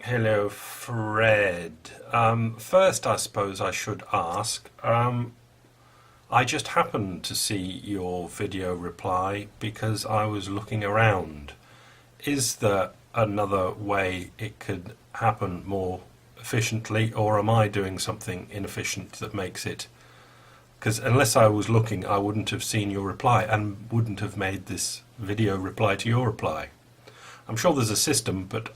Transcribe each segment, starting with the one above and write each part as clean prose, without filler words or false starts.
Hello, Fred. First, I suppose I should ask, I just happened to see your video reply because I was looking around. Is there another way it could happen more efficiently, or am I doing something inefficient that makes it? Because unless I was looking, I wouldn't have seen your reply and wouldn't have made this video reply to your reply. I'm sure there's a system, but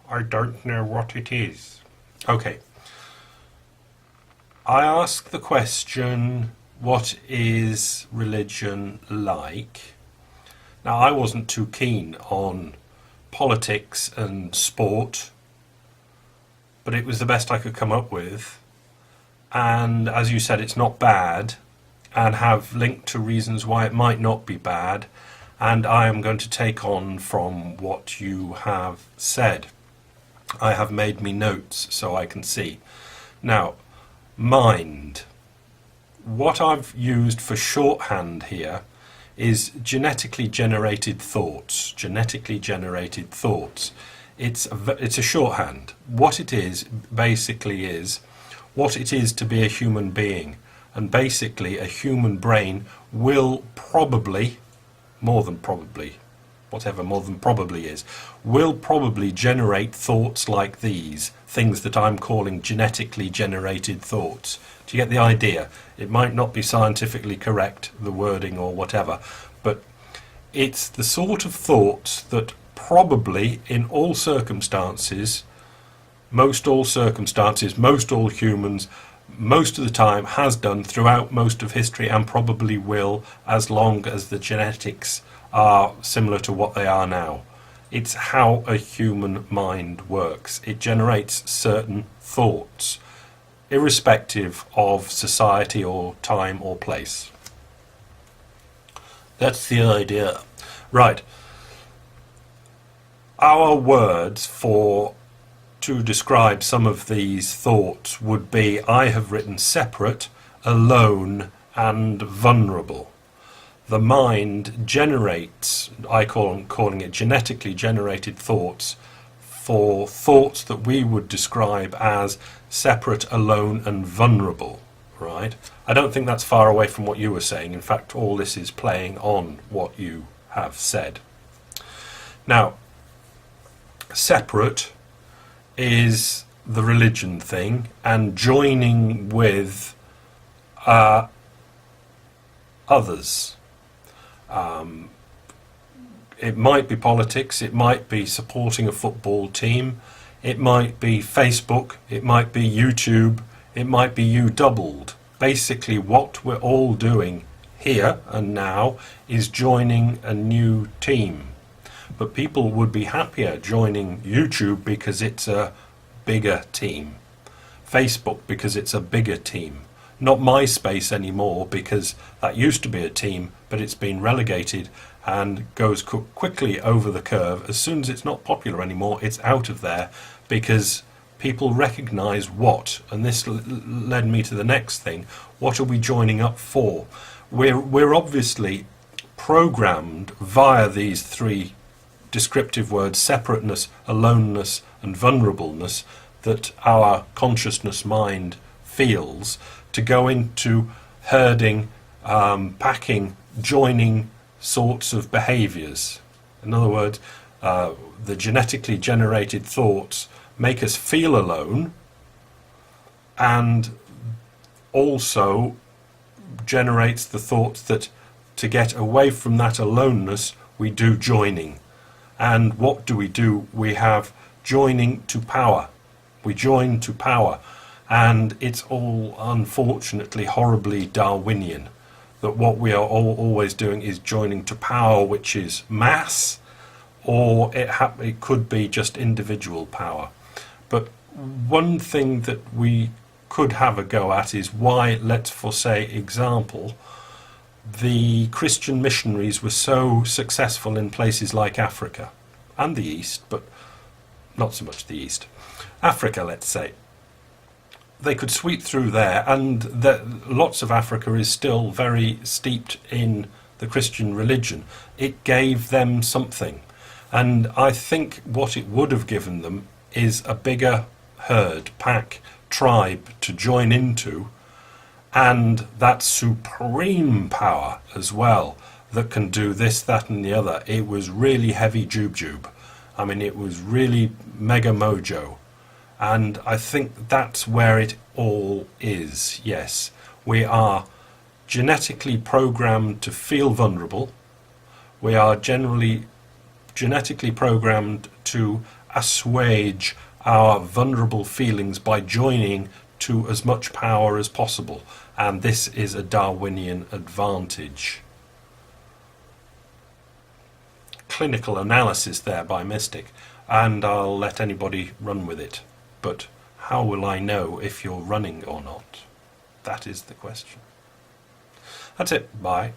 I don't know what it is. Okay. I asked the question, what is religion like? Now, I wasn't too keen on politics and sport, but it was the best I could come up with. And as you said, it's not bad, and have linked to reasons why it might not be bad. And I am going to take on from what you have said. I have made me notes so I can see. Now, mind. What I've used for shorthand here is genetically generated thoughts. Genetically generated thoughts. It's a shorthand. What it is basically is what it is to be a human being. And basically a human brain will probably, more than probably, whatever more than probably is, will probably generate thoughts like these, things that I'm calling genetically generated thoughts. Do you get the idea? It might not be scientifically correct, the wording or whatever, but it's the sort of thoughts that probably in all circumstances, most all humans, most of the time has done throughout most of history and probably will as long as the genetics are similar to what they are now. It's how a human mind works. It generates certain thoughts, irrespective of society or time or place. That's the idea. Right. Our words to describe some of these thoughts would be, I have written separate, alone, and vulnerable. The mind generates, calling it genetically generated thoughts, for thoughts that we would describe as separate, alone, and vulnerable, right? I don't think that's far away from what you were saying. In fact, all this is playing on what you have said. Now, separate is the religion thing, and joining with others. It might be politics, it might be supporting a football team, it might be Facebook, it might be YouTube, it might be you doubled. Basically what we're all doing here and now is joining a new team. But people would be happier joining YouTube because it's a bigger team. Facebook because it's a bigger team. Not MySpace anymore because that used to be a team, but it's been relegated and goes quickly over the curve. As soon as it's not popular anymore, it's out of there because people recognize what, and this led me to the next thing, what are we joining up for? We're obviously programmed via these three descriptive words, separateness, aloneness, and vulnerableness, that our consciousness mind feels, to go into herding, packing, joining sorts of behaviours. In other words, the genetically generated thoughts make us feel alone, and also generates the thoughts that to get away from that aloneness we do joining. And what do? We have joining to power. We join to power. And it's all, unfortunately, horribly Darwinian. That what we are always doing is joining to power, which is mass, or it could be just individual power. But one thing that we could have a go at is why, let's for say example, the Christian missionaries were so successful in places like Africa and the East, but not so much the East. Africa, let's say. They could sweep through there, and lots of Africa is still very steeped in the Christian religion. It gave them something. And I think what it would have given them is a bigger herd, pack, tribe to join into, and that supreme power as well that can do this, that and the other. It was really heavy jube. I mean, it was really mega mojo. And I think that's where it all is. Yes, we are genetically programmed to feel vulnerable. We are generally genetically programmed to assuage our vulnerable feelings by joining to as much power as possible. And this is a Darwinian advantage. Clinical analysis there by Mystic, and I'll let anybody run with it. But how will I know if you're running or not? That is the question. That's it. Bye.